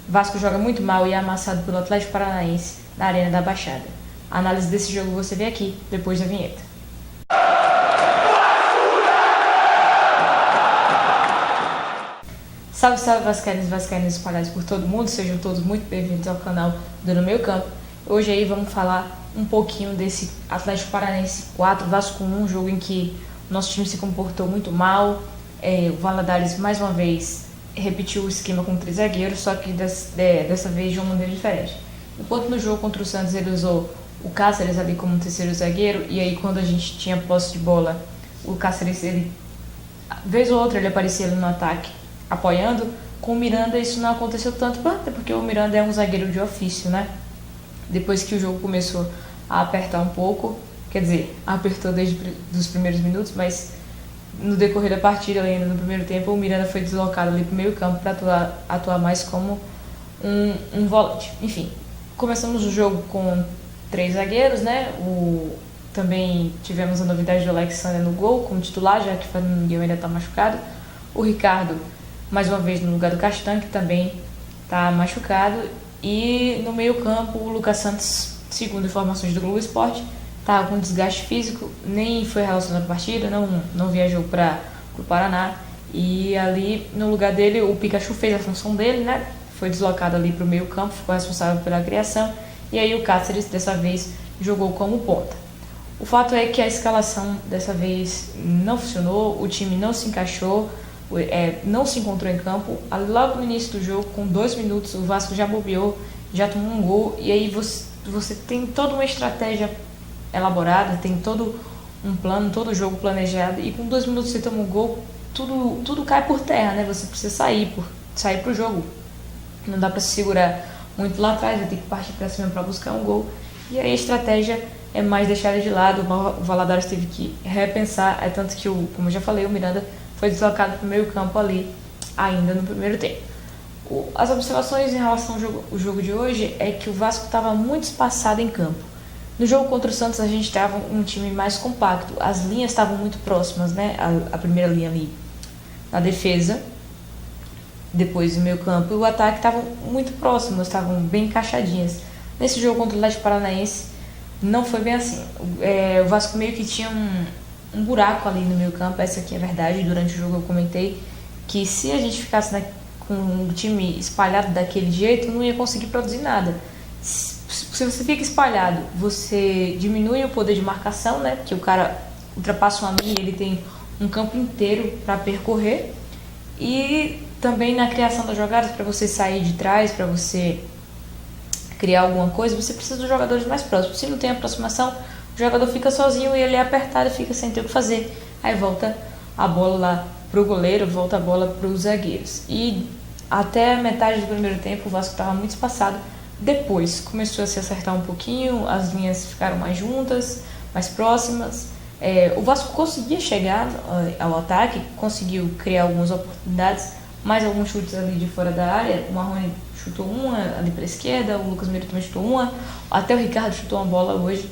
Vasco joga muito mal e é amassado pelo Atlético Paranaense na Arena da Baixada. A análise desse jogo você vê aqui, depois da vinheta. Salve, salve vascaínos e vascaínas espalhados por todo mundo, sejam todos muito bem-vindos ao canal do No Meio Campo. Hoje aí vamos falar um pouquinho desse Atlético Paranaense 4, Vasco 1, um jogo em que o nosso time se comportou muito mal. O Valadares mais uma vez repetiu o esquema com 3 zagueiros, só que dessa vez de uma maneira diferente. Enquanto no jogo contra o Santos ele usou o Cáceres ali como terceiro zagueiro, e aí quando a gente tinha posse de bola, o Cáceres, ele, vez ou outra ele aparecia ali no ataque apoiando. Com o Miranda isso não aconteceu tanto, até porque o Miranda é um zagueiro de ofício, né? Depois que o jogo começou a apertar um pouco, quer dizer, apertou desde os primeiros minutos, mas no decorrer da partida, ainda no primeiro tempo, o Miranda foi deslocado ali para o meio campo para atuar mais como um volante. Enfim, começamos o jogo com 3 zagueiros, né? Também tivemos a novidade do Alexandre no gol como titular, já que o Fernando Miguel ainda está machucado. O Ricardo, mais uma vez, no lugar do Castan, que também está machucado. E no meio campo, o Lucas Santos, segundo informações do Globo Esporte, estava com desgaste físico, nem foi relacionado à partida, não viajou para o Paraná. E ali, no lugar dele, o Pikachu fez a função dele, né? Foi deslocado ali para o meio campo, ficou responsável pela criação. E aí o Cáceres, dessa vez, jogou como ponta. O fato é que a escalação dessa vez não funcionou, o time não se encaixou, não se encontrou em campo. Logo no início do jogo, com 2 minutos, o Vasco já bobeou, já tomou um gol. E aí você tem toda uma estratégia elaborada, tem todo um plano, todo o jogo planejado, e com 2 minutos você toma um gol, tudo cai por terra, né? Você precisa sair pro jogo. Não dá para se segurar muito lá atrás, vai ter que partir para cima para buscar um gol. E aí a estratégia é mais deixada de lado. O Valadares teve que repensar, tanto que, como eu já falei, o Miranda foi deslocado para o meio campo ali, ainda no primeiro tempo. As observações em relação ao jogo de hoje é que o Vasco estava muito espaçado em campo. No jogo contra o Santos a gente estava um time mais compacto, as linhas estavam muito próximas, né? A primeira linha ali na defesa, depois o meio campo e o ataque estavam muito próximos, estavam bem encaixadinhas. Nesse jogo contra o Atlético Paranaense não foi bem assim. O Vasco meio que tinha um buraco ali no meio campo, essa aqui é a verdade. Durante o jogo eu comentei que se a gente ficasse com um time espalhado daquele jeito, não ia conseguir produzir nada. Se você fica espalhado, você diminui o poder de marcação, né? Porque o cara ultrapassa uma linha, ele tem um campo inteiro para percorrer. E também na criação das jogadas, para você sair de trás, para você criar alguma coisa, você precisa dos jogadores mais próximos. Se não tem aproximação, o jogador fica sozinho e ele é apertado e fica sem ter o que fazer. Aí volta a bola lá pro goleiro, volta a bola para os zagueiros. E até a metade do primeiro tempo o Vasco estava muito espaçado. Depois começou a se acertar um pouquinho, as linhas ficaram mais juntas, mais próximas. O Vasco conseguia chegar ao ataque, conseguiu criar algumas oportunidades, mais alguns chutes ali de fora da área. O Marrone chutou uma ali para a esquerda, o Lucas Miro também chutou uma, até o Ricardo chutou uma bola hoje,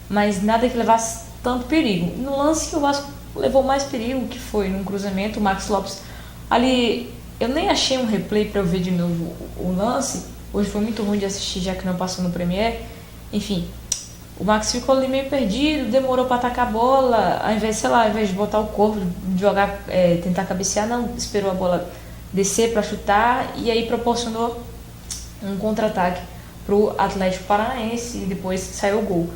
mas nada que levasse tanto perigo. No lance que o Vasco levou mais perigo, que foi num cruzamento, o Max Lopes ali, eu nem achei um replay para eu ver de novo o lance. Hoje foi muito ruim de assistir, já que não passou no Premiere. Enfim, o Max ficou ali meio perdido, demorou para atacar a bola, ao invés de botar o corpo, jogar, tentar cabecear, não, esperou a bola descer para chutar, e aí proporcionou um contra-ataque para o Atlético Paranaense, e depois saiu o gol.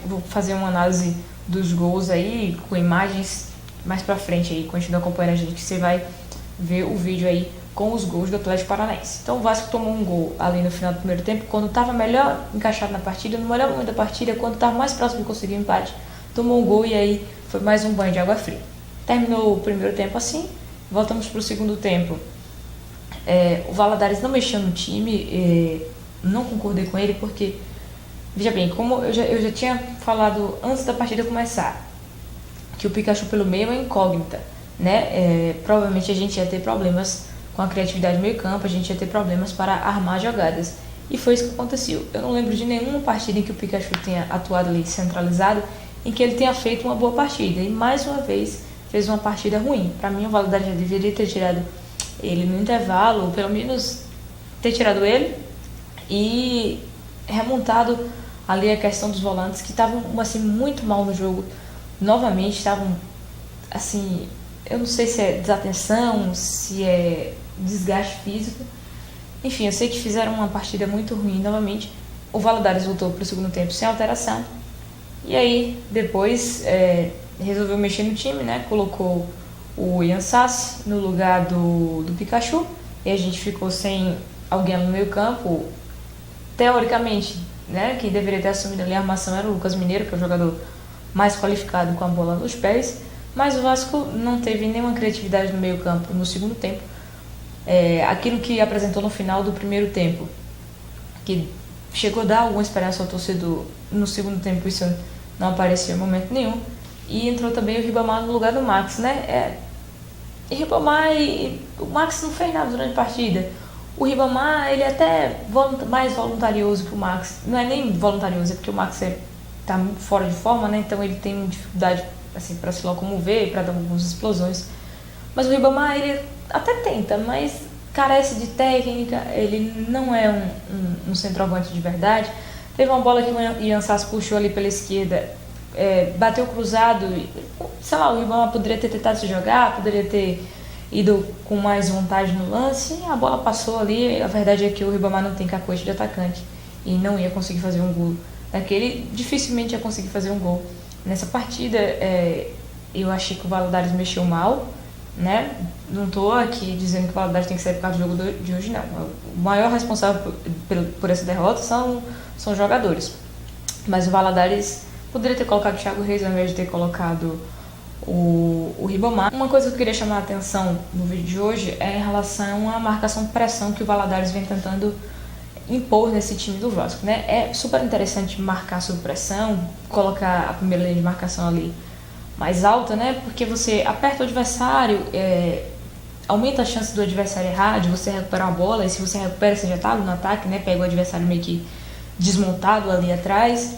Vou fazer uma análise dos gols aí, com imagens mais para frente aí, continua acompanhando a gente, que você vai ver o vídeo aí com os gols do Atlético Paranaense. Então o Vasco tomou um gol ali no final do primeiro tempo, quando estava melhor encaixado na partida, no melhor momento da partida, quando estava mais próximo de conseguir um empate, tomou um gol e aí foi mais um banho de água fria. Terminou o primeiro tempo assim, voltamos para o segundo tempo. O Valadares não mexeu no time, não concordei com ele porque, veja bem, como eu já tinha falado antes da partida começar, que o Pikachu pelo meio é uma incógnita, né? Provavelmente a gente ia ter problemas com a criatividade do meio campo, a gente ia ter problemas para armar jogadas. E foi isso que aconteceu. Eu não lembro de nenhuma partida em que o Pikachu tenha atuado ali centralizado, em que ele tenha feito uma boa partida. E mais uma vez fez uma partida ruim. Para mim, o Valadares já deveria ter tirado ele no intervalo, ou pelo menos ter tirado ele e remontado ali a questão dos volantes que estavam assim muito mal no jogo. Novamente estavam assim, eu não sei se é desatenção, se é desgaste físico. Enfim, eu sei que fizeram uma partida muito ruim novamente. O Valadares voltou para o segundo tempo sem alteração. E aí, depois, resolveu mexer no time, né? Colocou o Ian Sassi no lugar do Pikachu. E a gente ficou sem alguém no meio campo. Teoricamente, né? Quem deveria ter assumido ali a armação era o Lucas Mineiro, que é o jogador mais qualificado com a bola nos pés. Mas o Vasco não teve nenhuma criatividade no meio campo no segundo tempo. Aquilo que apresentou no final do primeiro tempo, que chegou a dar alguma esperança ao torcedor no segundo tempo, isso não apareceu em momento nenhum. E entrou também o Ribamar no lugar do Max, né? E Ribamar, o Max não fez nada durante a partida. O Ribamar, ele é até mais voluntarioso que o Max. Não é nem voluntarioso, é porque o Max tá muito fora de forma, né? Então ele tem dificuldade assim, para se locomover, para dar algumas explosões. Mas o Ribamar, ele até tenta, mas carece de técnica, ele não é um centroavante de verdade. Teve uma bola que o Ian Sassi puxou ali pela esquerda, bateu cruzado, sei lá, o Ribamar poderia ter tentado se jogar, poderia ter ido com mais vontade no lance, e a bola passou ali. A verdade é que o Ribamar não tem cacoete de atacante e não ia conseguir fazer um gol daquele, dificilmente ia conseguir fazer um gol. Nessa partida, eu achei que o Valadares mexeu mal, né? Não estou aqui dizendo que o Valadares tem que sair por causa do jogo de hoje, não. O maior responsável por essa derrota são os jogadores. Mas o Valadares poderia ter colocado o Thiago Reis ao invés de ter colocado o Ribamar. Uma coisa que eu queria chamar a atenção no vídeo de hoje é em relação à marcação-pressão que o Valadares vem tentando impor nesse time do Vasco, né? É super interessante marcar sob pressão, colocar a primeira linha de marcação ali mais alta, né? Porque você aperta o adversário, aumenta a chance do adversário errar, de você recuperar a bola, e se você recupera, você já tá no ataque, né? Pega o adversário meio que desmontado ali atrás.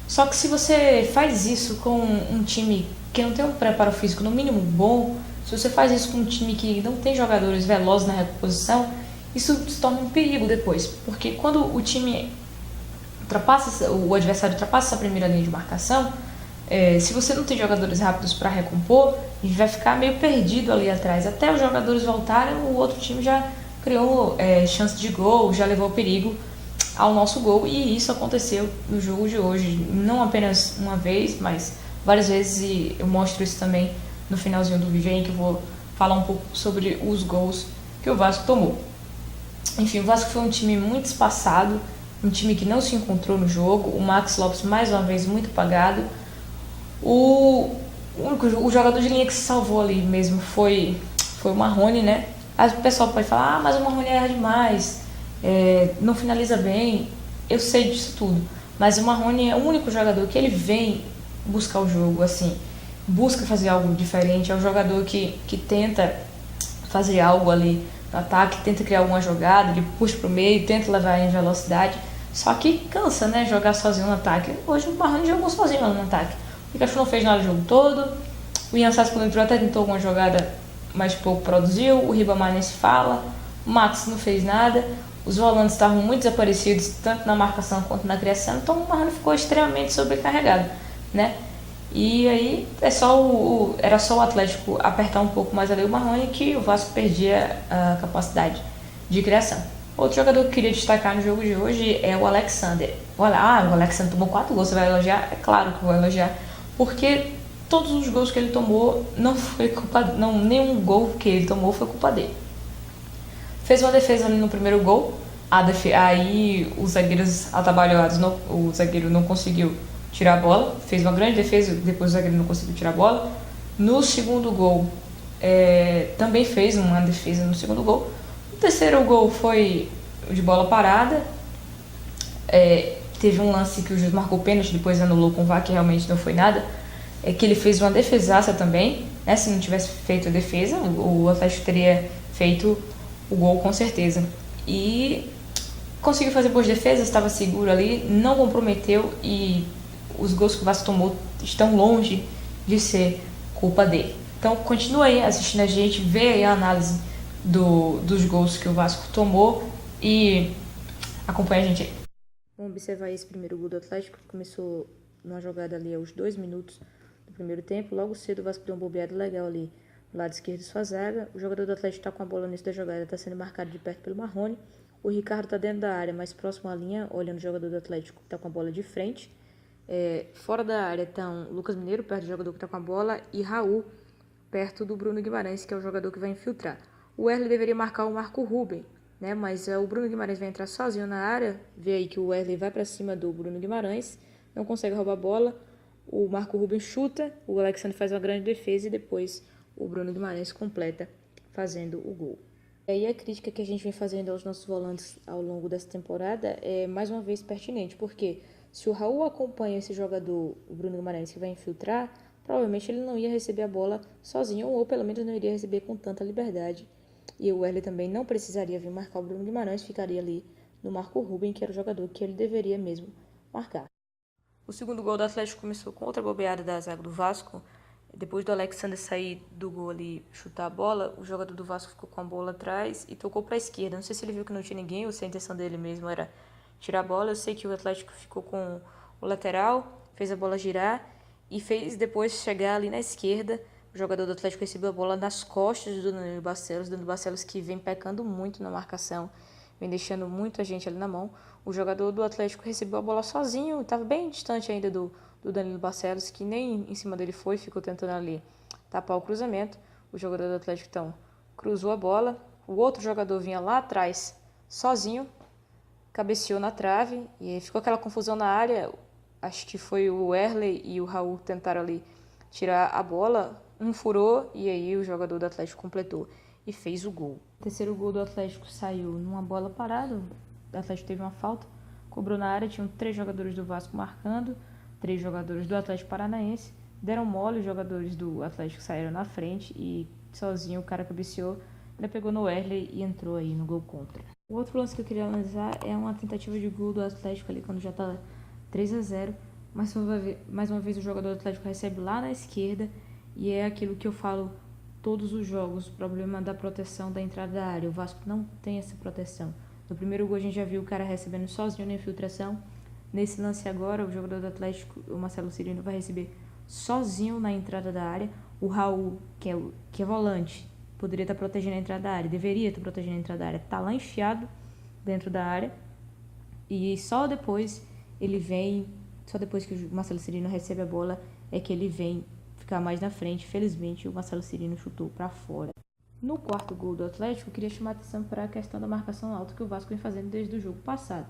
Só que se você faz isso com um time que não tem um preparo físico no mínimo bom, se você faz isso com um time que não tem jogadores velozes na reposição, isso se torna um perigo depois, porque quando o time o adversário ultrapassa essa primeira linha de marcação, se você não tem jogadores rápidos para recompor, a gente vai ficar meio perdido ali atrás. Até os jogadores voltarem, o outro time já criou chance de gol, já levou perigo ao nosso gol, e isso aconteceu no jogo de hoje, não apenas uma vez, mas várias vezes, e eu mostro isso também no finalzinho do vídeo aí, que eu vou falar um pouco sobre os gols que o Vasco tomou. Enfim, o Vasco foi um time muito espaçado, um time que não se encontrou no jogo. O Max Lopes, mais uma vez, muito apagado. O jogador de linha que se salvou ali mesmo foi o Marrone, né? Aí o pessoal pode falar, mas o Marrone erra demais, não finaliza bem. Eu sei disso tudo, mas o Marrone é o único jogador que ele vem buscar o jogo, assim, busca fazer algo diferente. É um jogador que tenta fazer algo ali no ataque, tenta criar alguma jogada, ele puxa pro meio, tenta levar em velocidade, só que cansa, né, jogar sozinho no ataque. Hoje o Marrone jogou sozinho no ataque. O Pikachu não fez nada o jogo todo, o Ian Sassi quando entrou até tentou alguma jogada, mas pouco produziu. O Ribamar nem se fala, o Max não fez nada, os volantes estavam muito desaparecidos, tanto na marcação quanto na criação, então o Marrone ficou extremamente sobrecarregado, né? E aí era só o Atlético apertar um pouco mais ali o Marrone que o Vasco perdia a capacidade de criação. Outro jogador que eu queria destacar no jogo de hoje é o Alexander. O Alexander tomou 4 gols, você vai elogiar? É claro que eu vou elogiar, porque todos os gols que ele tomou não foi culpa, nenhum gol que ele tomou foi culpa dele. Fez uma defesa ali no primeiro gol, aí os zagueiros atabalhoados, o zagueiro não conseguiu tirar a bola, fez uma grande defesa, depois o zagueiro não conseguiu tirar a bola. No segundo gol, também fez uma defesa no segundo gol. O terceiro gol foi de bola parada. Teve um lance que o juiz marcou pênalti, depois anulou com o VAR, que realmente não foi nada. Que ele fez uma defesaça também, né? Se não tivesse feito a defesa, o Atlético teria feito o gol com certeza. E conseguiu fazer boas defesas, estava seguro ali, não comprometeu, e os gols que o Vasco tomou estão longe de ser culpa dele. Então continua aí assistindo a gente, vê aí a análise dos gols que o Vasco tomou e acompanha a gente aí. Vamos observar esse primeiro gol do Atlético, que começou numa jogada ali aos 2 minutos do primeiro tempo. Logo cedo o Vasco deu um bobeado legal ali no lado esquerdo de sua zaga. O jogador do Atlético está com a bola nesse da jogada, está sendo marcado de perto pelo Marrone. O Ricardo está dentro da área, mais próximo à linha, olhando o jogador do Atlético que está com a bola de frente. Fora da área estão Lucas Mineiro, perto do jogador que está com a bola, e Raul, perto do Bruno Guimarães, que é o jogador que vai infiltrar. O Wesley deveria marcar o Marco Ruben, né? Mas o Bruno Guimarães vai entrar sozinho na área. Vê aí que o Wesley vai para cima do Bruno Guimarães, não consegue roubar a bola. O Marco Ruben chuta, o Alexandre faz uma grande defesa e depois o Bruno Guimarães completa fazendo o gol. E aí a crítica que a gente vem fazendo aos nossos volantes ao longo dessa temporada é mais uma vez pertinente, porque se o Raul acompanha esse jogador, o Bruno Guimarães, que vai infiltrar, provavelmente ele não ia receber a bola sozinho, ou pelo menos não iria receber com tanta liberdade. E o Wesley também não precisaria vir marcar o Bruno Guimarães, ficaria ali no Marco Ruben, que era o jogador que ele deveria mesmo marcar. O segundo gol do Atlético começou com outra bobeada da zaga do Vasco. Depois do Alexandre sair do gol ali, chutar a bola, o jogador do Vasco ficou com a bola atrás e tocou para a esquerda. Não sei se ele viu que não tinha ninguém ou se a intenção dele mesmo era tirar a bola. Eu sei que o Atlético ficou com o lateral, fez a bola girar e fez depois chegar ali na esquerda. O jogador do Atlético recebeu a bola nas costas do Danilo Barcelos que vem pecando muito na marcação, vem deixando muita gente ali na mão. O jogador do Atlético recebeu a bola sozinho, estava bem distante ainda do Danilo Barcelos, que nem em cima dele ficou tentando ali tapar o cruzamento. O jogador do Atlético, então, cruzou a bola. O outro jogador vinha lá atrás, sozinho, cabeceou na trave, e aí ficou aquela confusão na área. Acho que foi o Wesley e o Raul tentaram ali tirar a bola. Um furou, e aí o jogador do Atlético completou e fez o gol. O terceiro gol do Atlético saiu numa bola parada. O Atlético teve uma falta, cobrou na área, tinham 3 jogadores do Vasco marcando, 3 jogadores do Atlético Paranaense, deram mole, os jogadores do Atlético saíram na frente e sozinho o cara cabeceou, ele pegou no Wesley e entrou aí no gol contra. O outro lance que eu queria analisar é uma tentativa de gol do Atlético ali quando já tá 3-0, mais uma vez o jogador do Atlético recebe lá na esquerda e é aquilo que eu falo todos os jogos, o problema da proteção da entrada da área. O Vasco não tem essa proteção. No primeiro gol a gente já viu o cara recebendo sozinho na infiltração. Nesse lance agora, o jogador do Atlético, o Marcelo Cirino, vai receber sozinho na entrada da área. O Raul, que é volante, poderia estar protegendo a entrada da área, deveria estar protegendo a entrada da área, está lá enfiado dentro da área. E só depois que o Marcelo Cirino recebe a bola, é que ele vem ficar mais na frente. Felizmente, o Marcelo Cirino chutou para fora. No quarto gol do Atlético, eu queria chamar a atenção para a questão da marcação alta que o Vasco vem fazendo desde o jogo passado.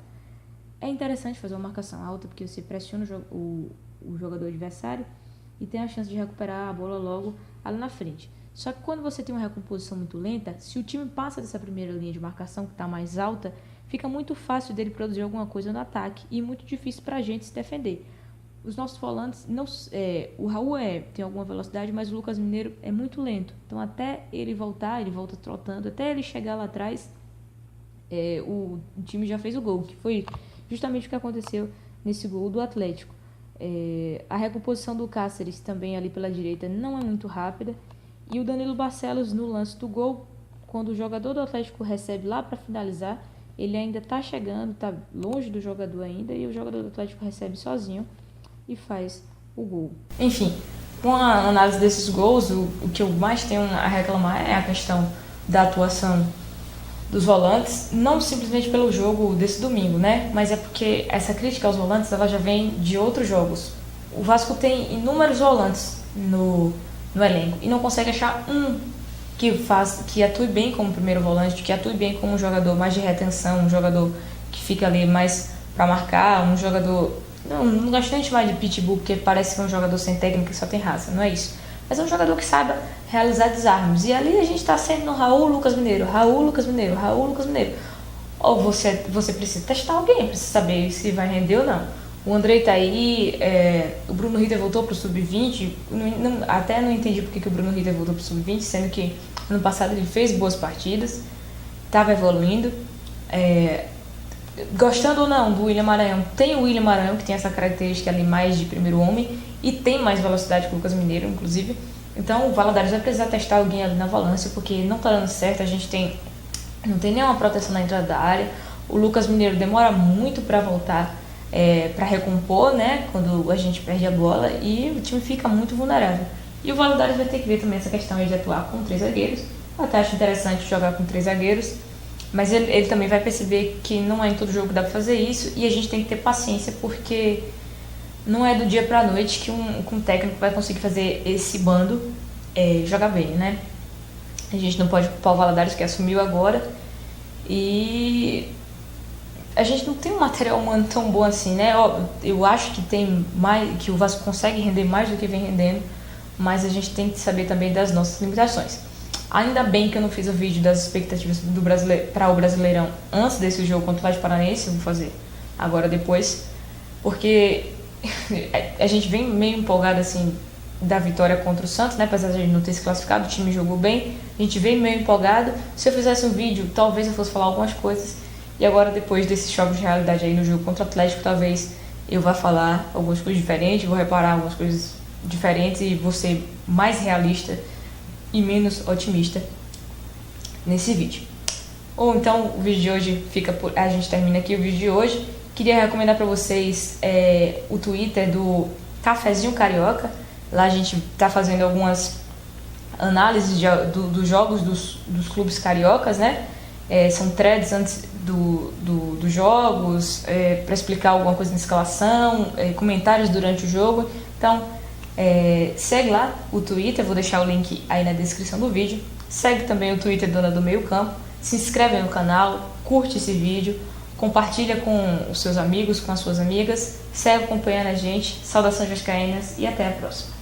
É interessante fazer uma marcação alta porque você pressiona o jogador adversário e tem a chance de recuperar a bola logo ali na frente. Só que quando você tem uma recomposição muito lenta, se o time passa dessa primeira linha de marcação que está mais alta, fica muito fácil dele produzir alguma coisa no ataque e muito difícil para a gente se defender. Os nossos volantes, o Raul tem alguma velocidade, mas o Lucas Mineiro é muito lento. Então até ele volta trotando, até ele chegar lá atrás, o time já fez o gol, que foi justamente o que aconteceu nesse gol do Atlético. A recomposição do Cáceres também ali pela direita não é muito rápida. E o Danilo Barcelos no lance do gol, quando o jogador do Atlético recebe lá para finalizar, ele ainda está chegando, está longe do jogador ainda, e o jogador do Atlético recebe sozinho e faz o gol. Enfim, com a análise desses gols, o que eu mais tenho a reclamar é a questão da atuação dos volantes, não simplesmente pelo jogo desse domingo, né? Mas é porque essa crítica aos volantes ela já vem de outros jogos. O Vasco tem inúmeros volantes no elenco e não consegue achar um que atue bem como primeiro volante, que atue bem como um jogador mais de retenção, um jogador que fica ali mais para marcar, um jogador... Não gosto nem de chamar de pitbull, porque parece que é um jogador sem técnica, só tem raça, não é isso. Mas é um jogador que saiba realizar desarmes. E ali a gente está sempre no Raul, Lucas Mineiro. Ou você precisa testar alguém, precisa saber se vai render ou não. O Andrei tá aí, o Bruno Ritter voltou pro Sub-20. Até não entendi porque que o Bruno Ritter voltou pro Sub-20, sendo que ano passado ele fez boas partidas, estava evoluindo. Gostando ou não do William Maranhão, tem o William Maranhão que tem essa característica ali mais de primeiro homem e tem mais velocidade que o Lucas Mineiro, inclusive. Então o Valadares vai precisar testar alguém ali na volância, porque não tá dando certo. A gente tem não tem nenhuma proteção na entrada da área. O Lucas Mineiro demora muito para voltar, para recompor, né, quando a gente perde a bola, e o time fica muito vulnerável. E o Valadares vai ter que ver também essa questão de atuar com 3 zagueiros. Eu até acho interessante jogar com 3 zagueiros, mas ele também vai perceber que não é em todo jogo que dá para fazer isso, e a gente tem que ter paciência, porque não é do dia para a noite que um técnico vai conseguir fazer esse bando jogar bem, né? A gente não pode culpar o Valadares, que assumiu agora, e a gente não tem um material humano tão bom assim, né? Eu acho que tem mais, que o Vasco consegue render mais do que vem rendendo, mas a gente tem que saber também das nossas limitações. Ainda bem que eu não fiz o vídeo das expectativas do para o Brasileirão antes desse jogo contra o Atlético Paranaense. Eu vou fazer agora depois, porque a gente vem meio empolgado assim da vitória contra o Santos, né? Apesar de a gente não ter se classificado, o time jogou bem, a gente veio meio empolgado. Se eu fizesse um vídeo, talvez eu fosse falar algumas coisas, e agora depois desse choque de realidade aí no jogo contra o Atlético, talvez eu vá falar algumas coisas diferentes, vou reparar algumas coisas diferentes e vou ser mais realista e menos otimista nesse vídeo. Ou então o vídeo de hoje a gente termina aqui o vídeo de hoje. Queria recomendar para vocês o Twitter do Cafezinho Carioca. Lá a gente está fazendo algumas análises dos jogos dos clubes cariocas, né? São threads antes dos jogos, para explicar alguma coisa na escalação, comentários durante o jogo. Então, segue lá o Twitter, vou deixar o link aí na descrição do vídeo. Segue também o Twitter Dona do Meio Campo. Se inscreve no canal, curte esse vídeo, compartilha com os seus amigos, com as suas amigas. Segue acompanhando a gente. Saudações vascaínas e até a próxima.